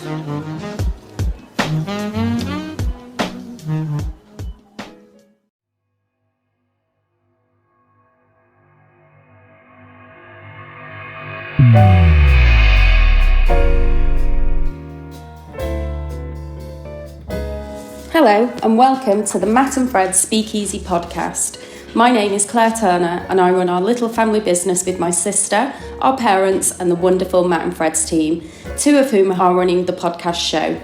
Hello and welcome to the Matt and Phreds Speakeasy podcast. My name is Claire Turner and I run our little family business with my sister, our parents and the wonderful Matt and Phreds team, two of whom are running the podcast show.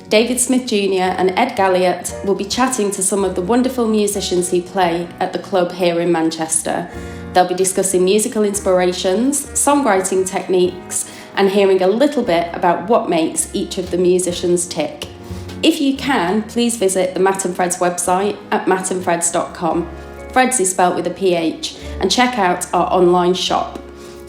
David Smith Jr. and Ed Gallyot will be chatting to some of the wonderful musicians who play at the club here in Manchester. They'll be discussing musical inspirations, songwriting techniques and hearing a little bit about what makes each of the musicians tick. If you can, please visit the Matt and Phreds website at mattandphreds.com. Phreds is spelt with a PH, and check out our online shop.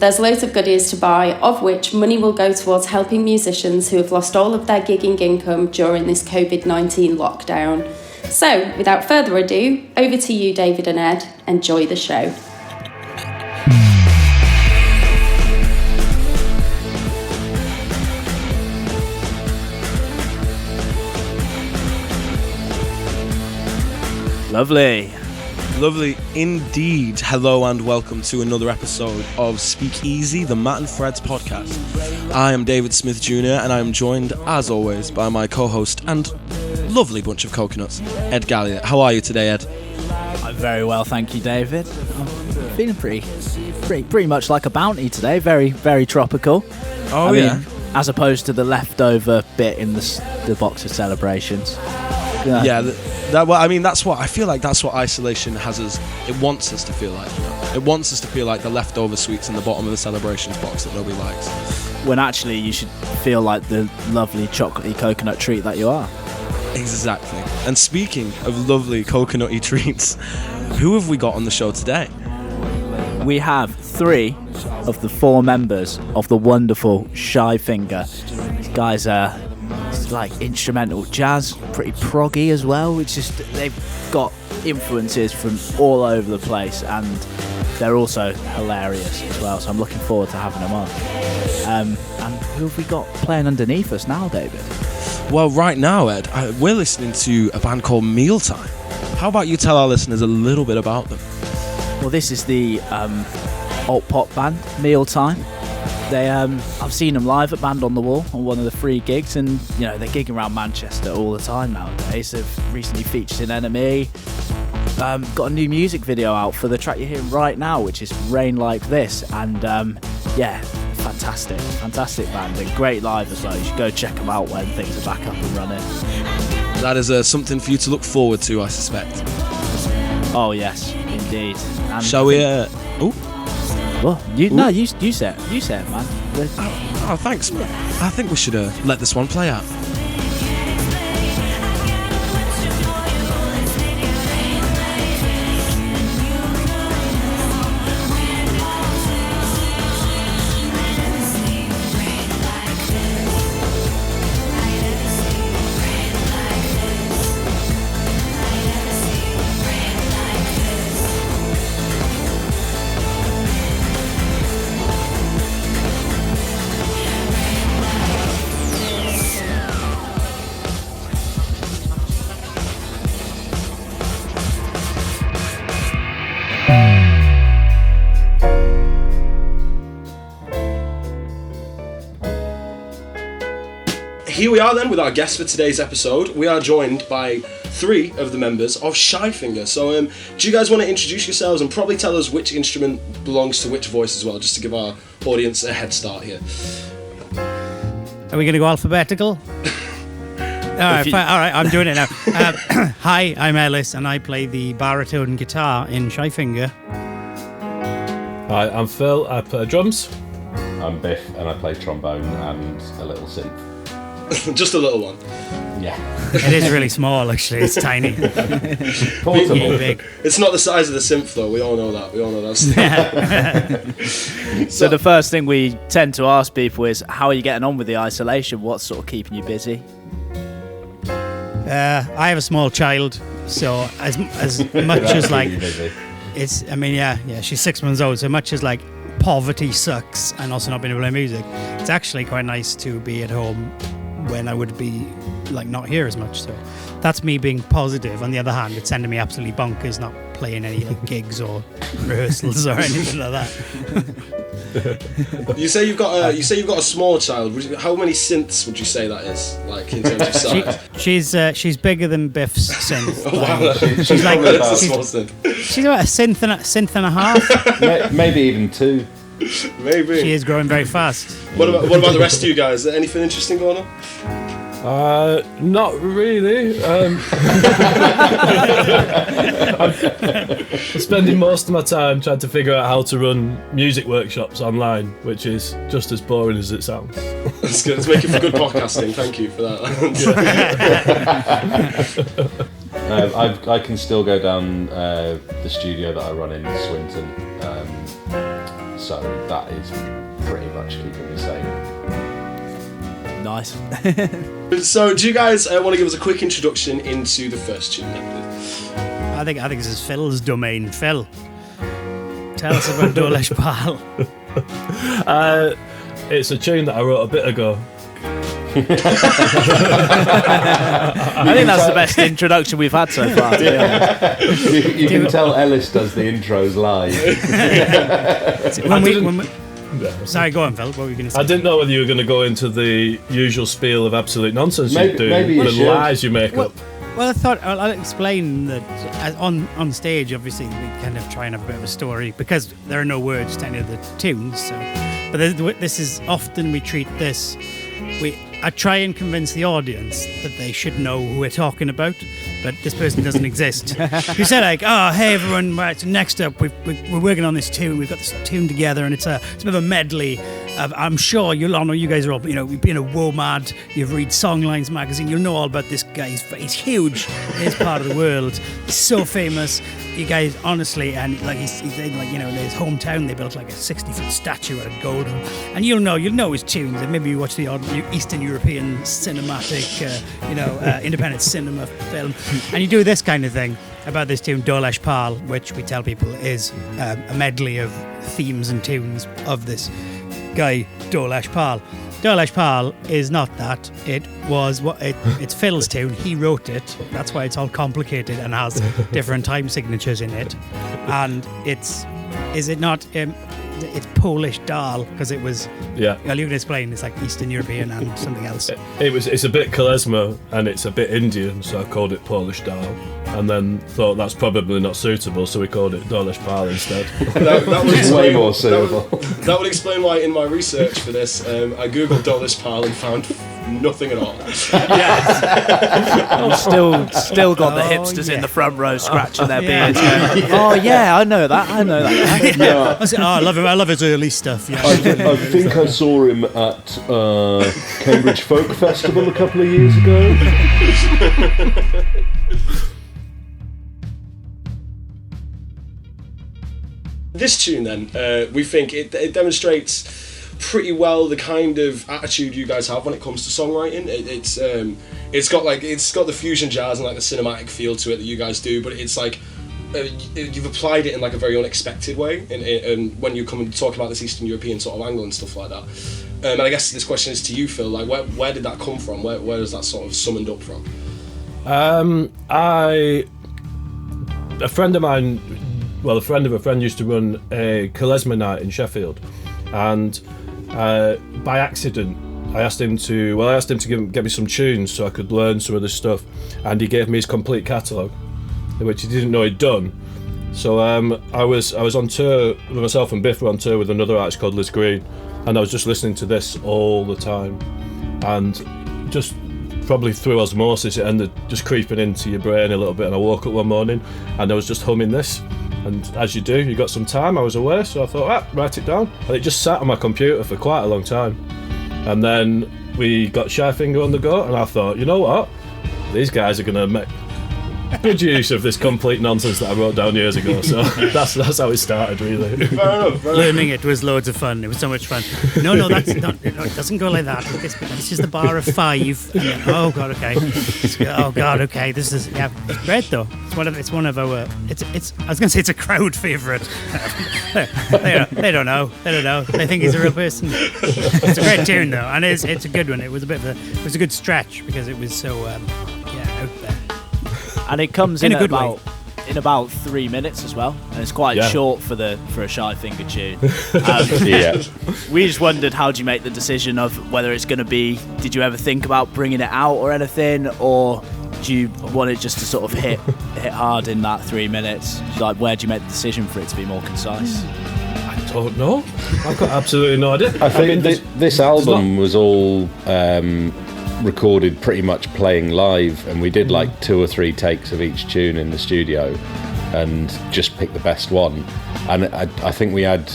There's loads of goodies to buy, of which money will go towards helping musicians who have lost all of their gigging income during this COVID-19 lockdown. So, without further ado, over to you, David and Ed. Enjoy the show. Lovely indeed. Hello and welcome to another episode of Speakeasy, the Matt and Phreds podcast. I am David Smith Jr. and I am joined, as always, by my co-host and lovely bunch of coconuts, Ed Gallyot. How are you today, Ed? I'm very well, thank you, David. I'm feeling pretty much like a bounty today. Very, very tropical. I mean, as opposed to the leftover bit in the box of celebrations. That's what I feel like. That's what isolation has us. It wants us to feel like. It wants us to feel like the leftover sweets in the bottom of the celebrations box that nobody likes. When actually you should feel like the lovely chocolatey coconut treat that you are. Exactly. And speaking of lovely coconutty treats, who have we got on the show today? We have 3 of the 4 members of the wonderful Shy Finger. These guys are like instrumental jazz, pretty proggy as well. It's just they've got influences from all over the place, and they're also hilarious as well. So I'm looking forward to having them on. And who have we got playing underneath us now, David? Well, right now, Ed, we're listening to a band called Mealtime. How about you tell our listeners a little bit about them? Well, this is the alt pop band Mealtime. They, I've seen them live at Band on the Wall on one of the free gigs, and you know they're gigging around Manchester all the time nowadays. They've recently featured in Enemy. Got a new music video out for the track you're hearing right now, which is Rain Like This, and fantastic band and great live as well. You should go check them out when things are back up and running. That is something for you to look forward to, I suspect. Oh yes, indeed. And shall we? Well, you say it, man. Oh, thanks. I think we should let this one play out. Here we are then with our guest for today's episode. We are joined by 3 of the members of Shy Finger. So do you guys want to introduce yourselves and probably tell us which instrument belongs to which voice as well, just to give our audience a head start here? Are we going to go alphabetical? All right, I'm doing it now. Hi, I'm Ellis and I play the baritone guitar in Shy Finger. Hi, I'm Phil, I play drums. I'm Biff and I play trombone and a little synth. Just a little one. Yeah. It is really small, actually. It's tiny. Portable. Big. It's not the size of the synth, though. We all know that. So the first thing we tend to ask people is, how are you getting on with the isolation? What's sort of keeping you busy? I have a small child, so as much as like... It's, I mean, yeah, she's 6 months old, so much as like poverty sucks and also not being able to play music, it's actually quite nice to be at home when I would be like not here as much. So that's me being positive. On the other hand, it's sending me absolutely bonkers not playing any like gigs or rehearsals or anything like that. You say you've got a small child. How many synths would you say that is, like in terms of size? She's bigger than Biff's synth. Oh, wow. She's like a small synth. She's about a synth and a half. Maybe even 2. Maybe. She is growing very fast. What about the rest of you guys? Is there anything interesting going on? Not really. I'm spending most of my time trying to figure out how to run music workshops online, which is just as boring as it sounds. That's good. It's making for good podcasting. Thank you for that. I can still go down the studio that I run in Swinton, so that is pretty much keeping me sane. Nice. So, do you guys want to give us a quick introduction into the first tune then, please? I think this is Phil's domain. Phil, tell us about Dolesh Pal. It's a tune that I wrote a bit ago. I think that's the best introduction we've had so far. You can tell Ellis does the intros live. Sorry, go on, Phil. What were you going to say? I didn't know whether you were going to go into the usual spiel of absolute nonsense you do, maybe the lies you make up. Well, I thought I'll explain that on stage. Obviously, we kind of try and have a bit of a story because there are no words to any of the tunes. So, but this is often we treat this. I try and convince the audience that they should know who we're talking about, but this person doesn't exist. You say like, "Oh, hey everyone! Right, so next up, we're working on this tune. We've got this tune together, and it's a bit of a medley. I'm sure you'll all know. You guys are all, you've been a WOMAD. You've read Songlines magazine. You'll know all about this guy. He's huge in his part of the world. He's so famous. You guys, honestly, and like he's like in his hometown, they built like a 60-foot statue out of gold, and you'll know his tunes. And maybe you watch the odd Eastern European cinematic, independent cinema film, and you do this kind of thing about this tune Dolesh Pal, which we tell people is a medley of themes and tunes of this guy Dolesh Pal. Dolesh Pal is not that. It's Phil's tune. He wrote it. That's why it's all complicated and has different time signatures in it. And it's Polish Dal because it was. Yeah. Well, you can explain. It's like Eastern European and something else. It's a bit klezmer and it's a bit Indian, so I called it Polish Dal. And then thought that's probably not suitable, so we called it Dolesh Pal instead. That would explain, way more suitable. That would explain why in my research for this, I googled Dolesh Pal and found nothing at all. Still got the hipsters in the front row scratching their beards. Oh yeah, I know that. Yeah. I love him. I love his early stuff. Yeah. I think I saw him at Cambridge Folk Festival a couple of years ago. This tune, then, we think it demonstrates pretty well the kind of attitude you guys have when it comes to songwriting. It's got the fusion jazz and like the cinematic feel to it that you guys do, but it's like you've applied it in like a very unexpected way. And when you come and talk about this Eastern European sort of angle and stuff like that. And I guess this question is to you, Phil. Like, where did that come from? Where is that sort of summoned up from? A friend of mine. Well, a friend of a friend used to run a klezmer night in Sheffield, and by accident, I asked him to get me some tunes so I could learn some of this stuff, and he gave me his complete catalogue, which he didn't know he'd done. So I was on tour with myself and Biff were on tour with another artist called Liz Green, and I was just listening to this all the time, and just probably through osmosis it ended just creeping into your brain a little bit. And I woke up one morning and I was just humming this. And as you do, you got some time, I was away, so I thought, write it down. And it just sat on my computer for quite a long time. And then we got Shy Finger on the go, and I thought, you know what? These guys are going to make good use of this complete nonsense that I wrote down years ago. So that's how it started, really. Fair enough. Learning it was loads of fun. It was so much fun. No, that's not. It doesn't go like that. This is the bar of 5. And then, oh God, okay. Oh God, okay. This is it's great though. It's one of our. It's. I was going to say it's a crowd favourite. They don't know. They think he's a real person. It's a great tune though, and it's a good one. It was a good stretch because it was so out there. And it comes In in a good about way. in about 3 minutes as well, and it's quite short for a Shy Finger tune. Yeah. We just wondered, how do you make the decision of whether it's going to be? Did you ever think about bringing it out or anything, or do you want it just to sort of hit hard in that 3 minutes? Like, where do you make the decision for it to be more concise? I don't know. I've got absolutely no idea. I think this album was all recorded pretty much playing live, and we did like 2 or 3 takes of each tune in the studio and just picked the best one. And I think we had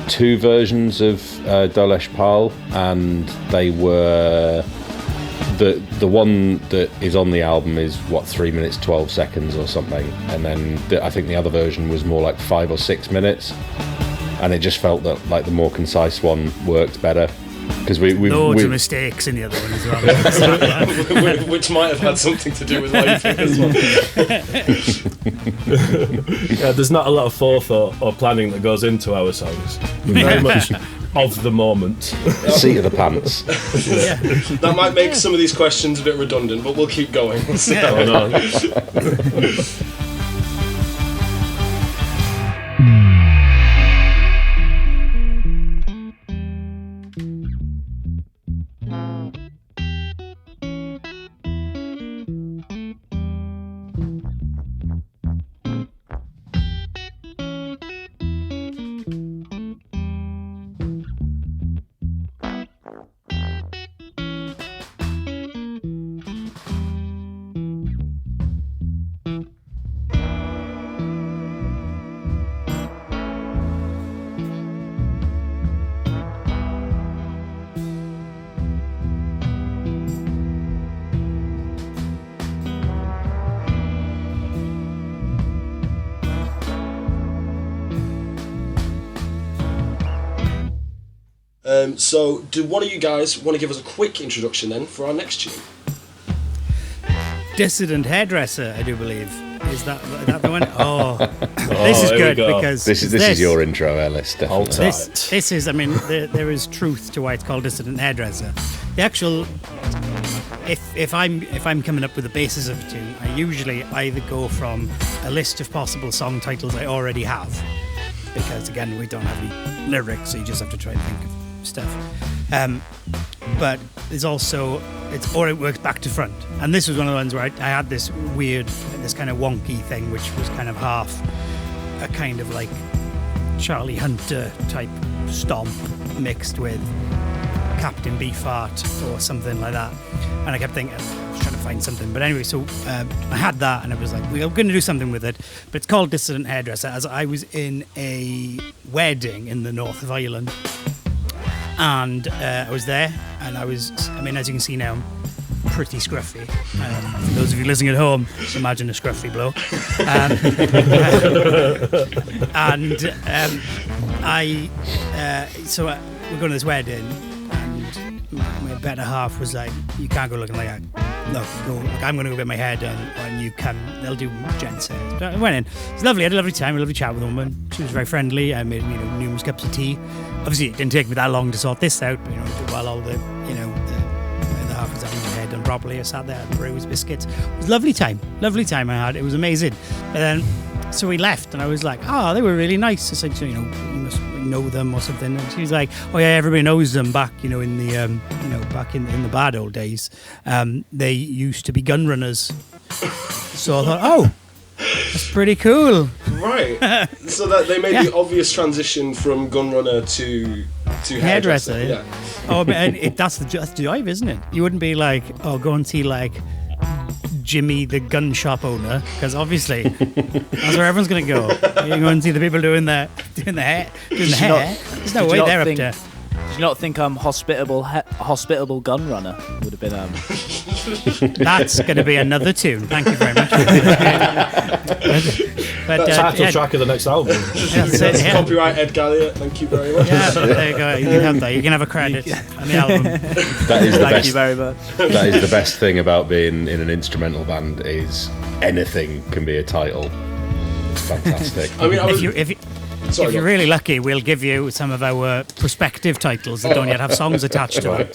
2 versions of Dolesh Pal, and they were the one that is on the album is 3 minutes 12 seconds or something, and then I think the other version was more like 5 or 6 minutes, and it just felt that like the more concise one worked better. Because we loads of mistakes in the other one as well. Which might have had something to do with life as well. Yeah, there's not a lot of forethought or planning that goes into our songs. Very much of the moment. seat of the pants. That might make some of these questions a bit redundant, but we'll keep going. We'll see how So, do one of you guys want to give us a quick introduction then for our next tune? Dissident Hairdresser, I do believe. Is that the one? Oh, this is good because this is your intro, Ellis. Definitely. This is. I mean, there is truth to why it's called Dissident Hairdresser. The actual, if I'm coming up with the basis of a tune, I usually either go from a list of possible song titles I already have, because again we don't have any lyrics, so you just have to try and think of stuff. But there's also or it works back to front, and this was one of the ones where I had this kind of wonky thing, which was kind of half a kind of like Charlie Hunter type stomp mixed with Captain Beefheart or something like that, and I kept thinking, I was trying to find something, but anyway, so I had that, and I was like, we're going to do something with it, but it's called Dissident Hairdresser, as I was in a wedding in the north of Ireland. And I was there, and as you can see now, I'm pretty scruffy. For those of you listening at home, imagine a scruffy bloke. So we're going to this wedding, and my better half was like, you can't go looking like that. Look, I'm going to go get my hair done, and you can. They'll do gents' hair. So I went in. It was lovely. I had a lovely time. A lovely chat with the woman. She was very friendly. I made numerous cups of tea. Obviously, it didn't take me that long to sort this out. But while all the other half was having their hair done properly, I sat there and brewed biscuits. It was a lovely time. Lovely time I had. It was amazing. And then, so we left, and I was like, oh, they were really nice. I said, you must know them or something. And she was like, oh yeah, everybody knows them back, in the back in the bad old days. They used to be gun runners. So I thought, oh, that's pretty cool. Right. So that they made the obvious transition from gun runner to hairdresser. Yeah. Oh, but that's the jive, isn't it? You wouldn't be like, oh, go and see like Jimmy the gun shop owner, because obviously that's where everyone's going to go. You go and see the people doing the hair. There's no way they're up there. Did you not think hospitable gun runner would have been That's going to be another tune. Thank you very much. but title track of the next album. That's Copyright Ed Gallyot. Thank you very much. Yeah, there you go. You can have that. You can have a credit on the album. That is the Thank best. you very much. That is the best thing about being in an instrumental band is anything can be a title. It's fantastic. I mean, If you're really lucky, we'll give you some of our prospective titles that don't yet have songs attached to it.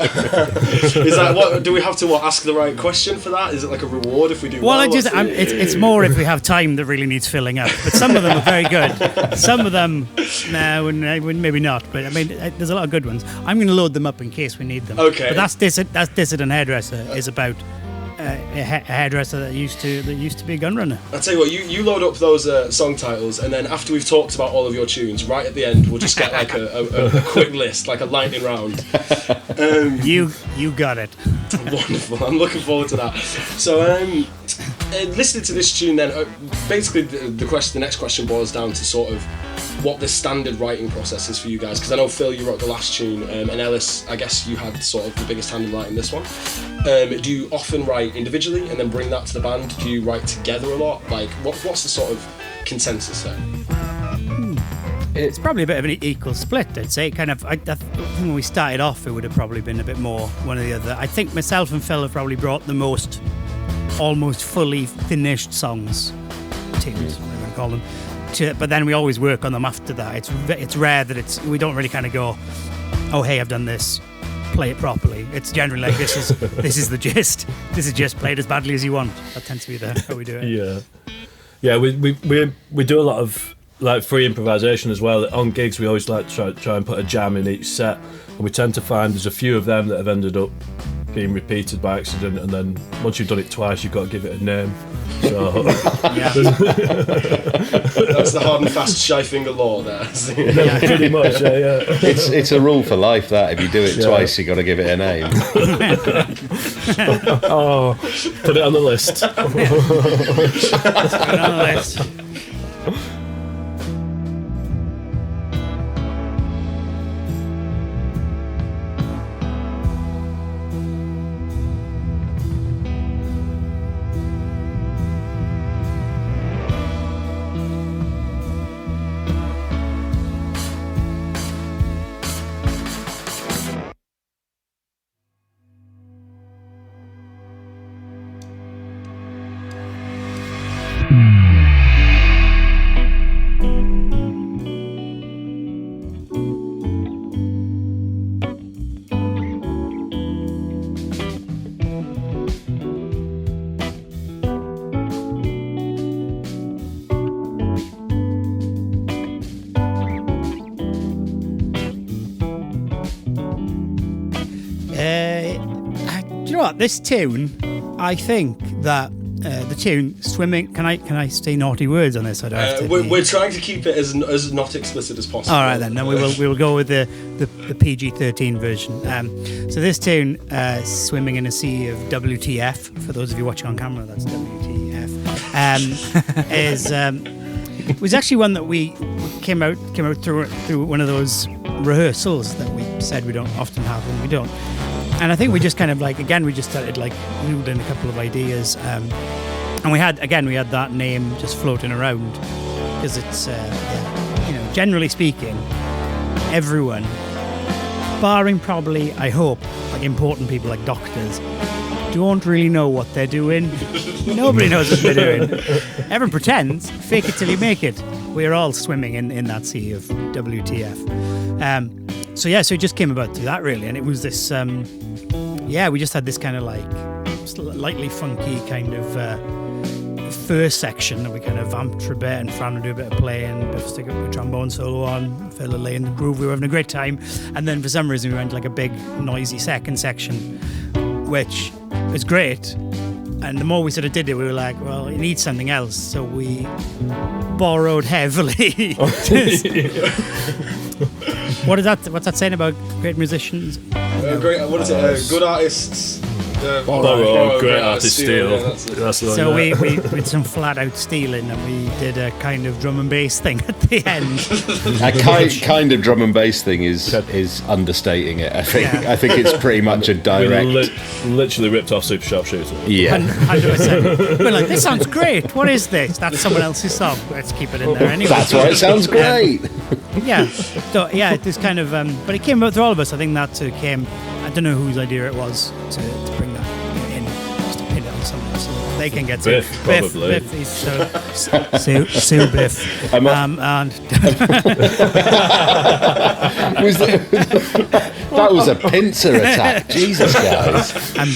Is that what? Do we have to ask the right question for that? Is it like a reward if we do? Well, it's more if we have time that really needs filling up. But some of them are very good. Some of them, no, maybe not. But I mean, there's a lot of good ones. I'm going to load them up in case we need them. Okay. But that's Dissident Hairdresser is about a hairdresser that used to be a gun runner. I'll tell you what, you load up those song titles, and then after we've talked about all of your tunes, right at the end we'll just get like a quick list, like a lightning round. You got it. Wonderful. I'm looking forward to that. So, listening to this tune, then basically the next question boils down to sort of what the standard writing process is for you guys, because I know Phil, you wrote the last tune, and Ellis, I guess you had sort of the biggest hand in writing this one. Do you often write individually and then bring that to the band? Do you write together a lot? Like, what's the sort of consensus there? It's probably a bit of an equal split, I'd say. Kind of, I think when we started off, it would have probably been a bit more one or the other. I think myself and Phil have probably brought the most almost fully finished songs, tunes, whatever you want to call them. But then we always work on them after that. It's rare that we don't really kind of go, oh hey, I've done this, play it properly. It's generally like this is the gist. This is just play it as badly as you want. That tends to be how we do it. Yeah. We do a lot of like free improvisation as well. On gigs we always like try and put a jam in each set, and we tend to find there's a few of them that have ended up being repeated by accident, and then once you've done it twice you've got to give it a name. So that's the hard and fast shy finger law there. Pretty much, yeah. It's a rule for life that if you do it twice, you got to give it a name. Oh, put it on the list. Put it on the list. Do you know what? This tune, I think that the tune "Swimming." Can I say naughty words on this? I don't have to. We're trying to keep it as not explicit as possible. All right, then. No, we will go with the PG-13 version. So this tune, "Swimming in a Sea of WTF," for those of you watching on camera, that's WTF. Was actually one that we came out through one of those rehearsals that we said we don't often have when we don't. And I think we just kind of we just started noodling a couple of ideas, and we had that name just floating around because it's generally speaking, everyone, barring probably I hope important people like doctors, don't really know what they're doing. Nobody knows what they're doing. Everyone pretends. Fake it till you make it. We're all swimming in that sea of WTF. So it just came about through that really, and it was this. We just had this kind of slightly funky kind of first section that we kind of vamped for a bit, and Fran would do a bit of playing, stick a trombone solo on, Phil would lay in the groove. We were having a great time, and then for some reason we went to a big noisy second section, which was great. And the more we sort of did it, we were like, well, it needs something else. So we borrowed heavily. What's that saying about great musicians? Great. What is it? Good artists Borrow, great artist steal. Yeah, that's it. So we did some flat out stealing, and we did a kind of drum and bass thing at the end. A kind of drum and bass thing is understating it. I think it's pretty much a direct. We literally ripped off Super Sharpshooter. Yeah. 100%. We're like, this sounds great. What is this? That's someone else's song. Let's keep it in there anyway. That's why it sounds great. Yeah. So yeah, it was kind of, but it came out through all of us. I think that came. I don't know whose idea it was to bring that in, just to pin it on someone so they can get to Biff, probably. Biff, he's Sue Biff. And That was a pincer attack. Jesus, guys. and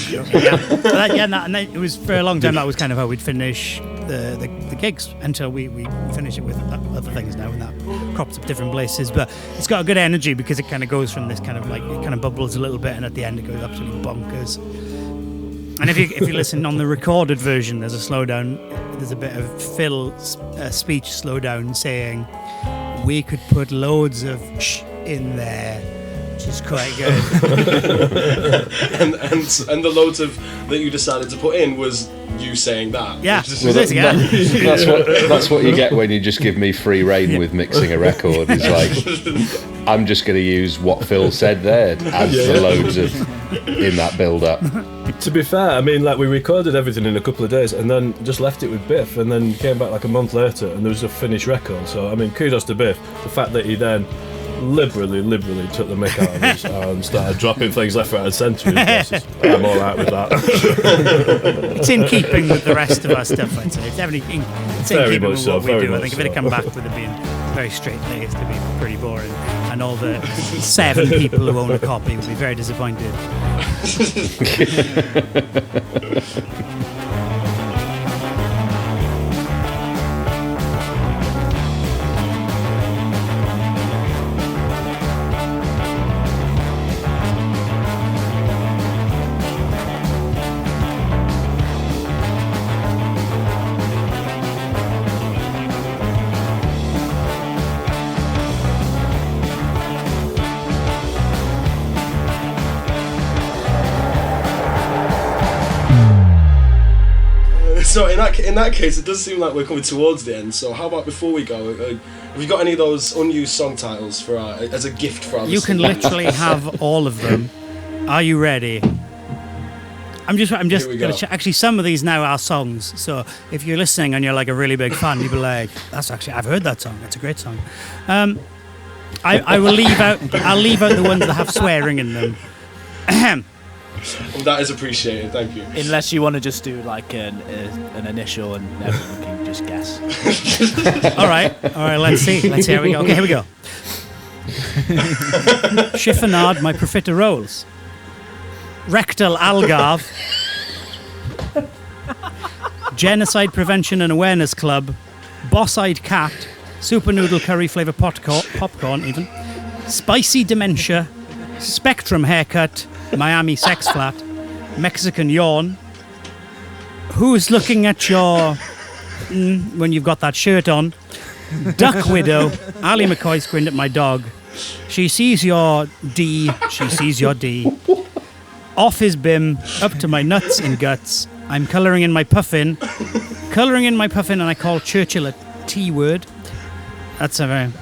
it was for a long time. That was kind of how we'd finish the gigs until we finish it with other things now, and that crops up different places. But it's got a good energy because it kind of goes from this kind of like, it kind of bubbles a little bit, and at the end it goes absolutely bonkers. And if you listen on the recorded version, there's a slowdown. There's a bit of Phil's speech slowdown saying, "We could put loads of sh in there." Which is quite good. and the loads of that you decided to put in was you saying that. Yeah, that's what you get when you just give me free reign with mixing a record. It's like, I'm just going to use what Phil said there as the loads of in that build-up. To be fair, I mean, like, we recorded everything in a couple of days and then just left it with Biff, and then came back like a month later and there was a finished record. So I mean, kudos to Biff. The fact that he then liberally took the mick out of us and started dropping things left, right and centre. I'm alright with that. It's in keeping with the rest of our stuff, I'd say. It's in keeping with what we do. I think if it had come back with it being very straight-laced, it'd be pretty boring. And all the 7 people who own a copy would be very disappointed. So in that case, it does seem like we're coming towards the end. So how about before we go, have you got any of those unused song titles for as a gift for our You can literally have all of them. Are you ready? I'm just going to check. Actually, some of these now are songs. So if you're listening and you're like a really big fan, you'll be like, "That's actually, I've heard that song. That's a great song." I will leave out. I'll leave out the ones that have swearing in them. Well, that is appreciated, thank you. Unless you want to just do like an initial and everyone can just guess. All right, let's see how we go. Okay, here we go. Chiffonade, my profiteroles. Rectal Algarve. Genocide Prevention and Awareness Club. Boss-eyed Cat. Super Noodle Curry Flavour Popcorn even. Spicy Dementia. Spectrum Haircut. Miami Sex Flat, Mexican Yawn, Who's Looking at Your when you've got that shirt on, Duck Widow, Ali McCoy squint at my dog, She Sees Your D, She Sees Your D, Off His Bim, Up to My Nuts and Guts, I'm colouring in my puffin, and I call Churchill a T-word. That's a very...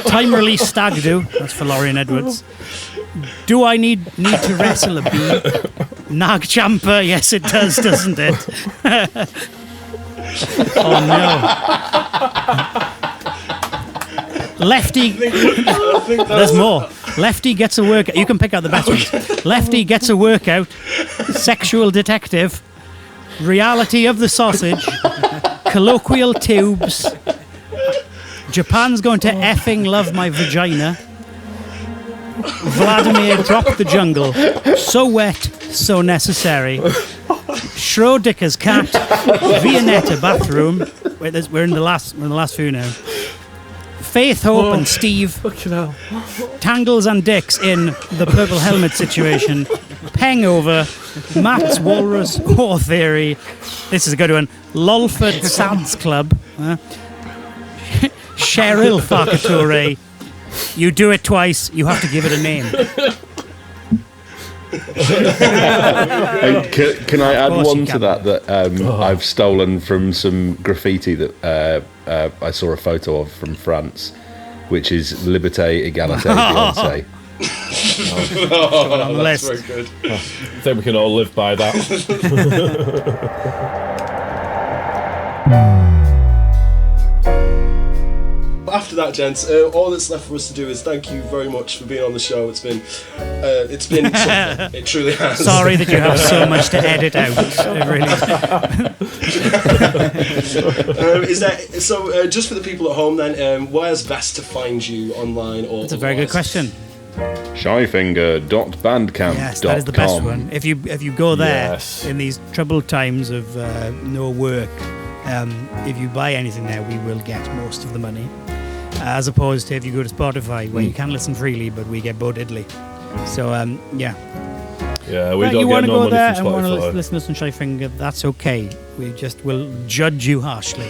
Time Release Stag Do, that's for Lorraine Edwards. Do I need to wrestle a bee? Nag Champa, yes it does, doesn't it? Oh no. Lefty, there's more. Lefty gets a workout. You can pick out the best ones. Lefty gets a workout. Sexual detective. Reality of the sausage. Colloquial tubes. Japan's going to effing love my vagina. Vladimir dropped the jungle. So wet, so necessary. Schrodicker's cat. Viennetta bathroom. Wait, we're in the last few now. Faith, Hope, and Steve. Tangles and Dicks in the purple helmet situation. Pengover. Matt's Walrus War Theory. This is a good one. Lolford Sands Club. Cheryl Farcature. You do it twice, you have to give it a name. Can I add course one you to can. that I've stolen from some graffiti that I saw a photo of from France, which is Liberté, Égalité, Beyoncé. On the list. Very good. I think we can all live by that. After that, gents, all that's left for us to do is thank you very much for being on the show. It's been something. It truly has. Sorry that you have so much to edit out. Really. Just for the people at home, then, where's best to find you online? Or That's a very good question. Shyfinger.bandcamp.com. Yes, that is the best one. If you go there Yes. in these troubled times of no work, if you buy anything there, we will get most of the money. As opposed to if you go to Spotify, where you can listen freely, but we get Bo Diddley. So, yeah. Yeah, we Right, don't you get want to no go money there from and want to Spotify. listen to some Shyfinger, that's okay. We just will judge you harshly.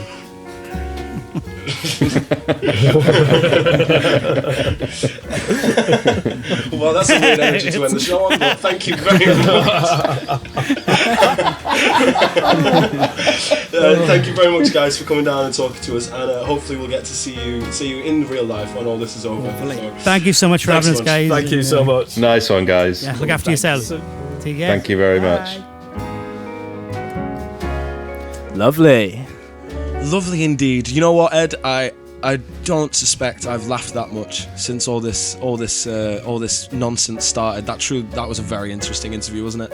Well, that's a weird energy to end the show on, but thank you very much. Thank you very much, guys, for coming down and talking to us, and hopefully we'll get to see you in real life when all this is over. So, Thank you so much for Thanks having so us, much. guys. Thank you so much. Nice one, guys. Yeah, look after yourselves. Take care. Thank you very much. Lovely. Lovely indeed. You know what, Ed? I don't suspect I've laughed that much since all this nonsense started. That was a very interesting interview, wasn't it?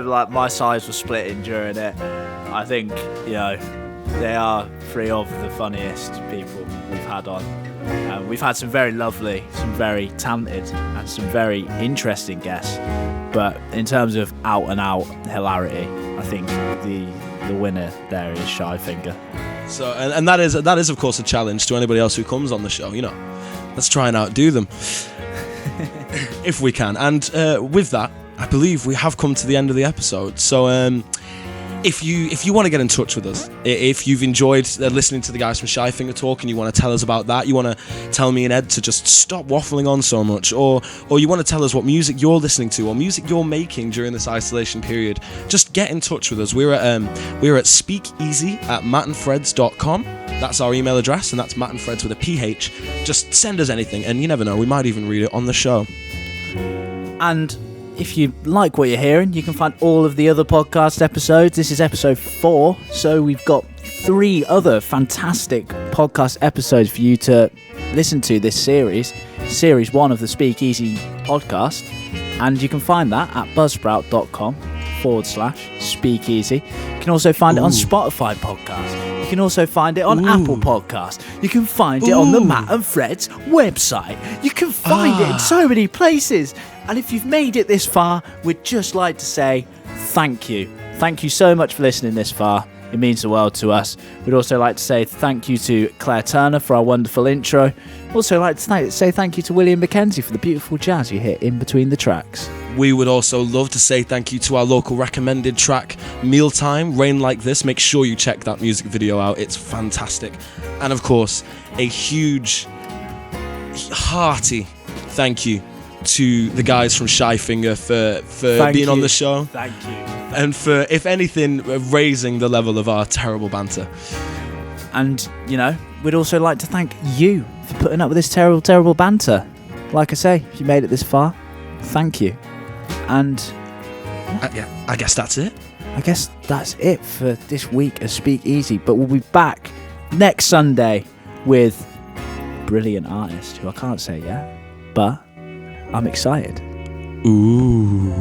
Like my sides were splitting during it. I think they are three of the funniest people we've had on. We've had some very lovely, some very talented, and some very interesting guests. But in terms of out and out hilarity, I think the winner there is Shyfinger. So, and that is of course a challenge to anybody else who comes on the show. Let's try and outdo them if we can. And with that, I believe we have come to the end of the episode. So, if you want to get in touch with us, if you've enjoyed listening to the guys from Shyfinger talk and you want to tell us about that, you want to tell me and Ed to just stop waffling on so much, or you want to tell us what music you're listening to or music you're making during this isolation period, just get in touch with us. We're at speakeasy@mattandphreds.com. That's our email address, and that's Matt&Phreds with a PH. Just send us anything, and you never know, we might even read it on the show. And if you like what you're hearing, you can find all of the other podcast episodes. This is episode 4, so we've got 3 other fantastic podcast episodes for you to listen to this series 1 of the Speakeasy podcast, and you can find that at buzzsprout.com/speakeasy. You can also find it on Spotify podcast. You can also find it on Apple Podcast. You can find it on the Matt and Phreds website. You can find it in so many places. And if you've made it this far, we'd just like to say thank you. Thank you so much for listening this far. It means the world to us. We'd also like to say thank you to Claire Turner for our wonderful intro. Also like to say thank you to William Mackenzie for the beautiful jazz you hit in between the tracks. We would also love to say thank you to our local recommended track, Mealtime, Rain Like This. Make sure you check that music video out. It's fantastic. And of course, a huge, hearty thank you to the guys from Shyfinger for being on the show. Thank you. And for, if anything, raising the level of our terrible banter. And, we'd also like to thank you for putting up with this terrible, terrible banter. Like I say, if you made it this far, thank you. And I guess that's it. I guess that's it for this week of Speakeasy. But we'll be back next Sunday with brilliant artist who I can't say yet, but I'm excited. Ooh.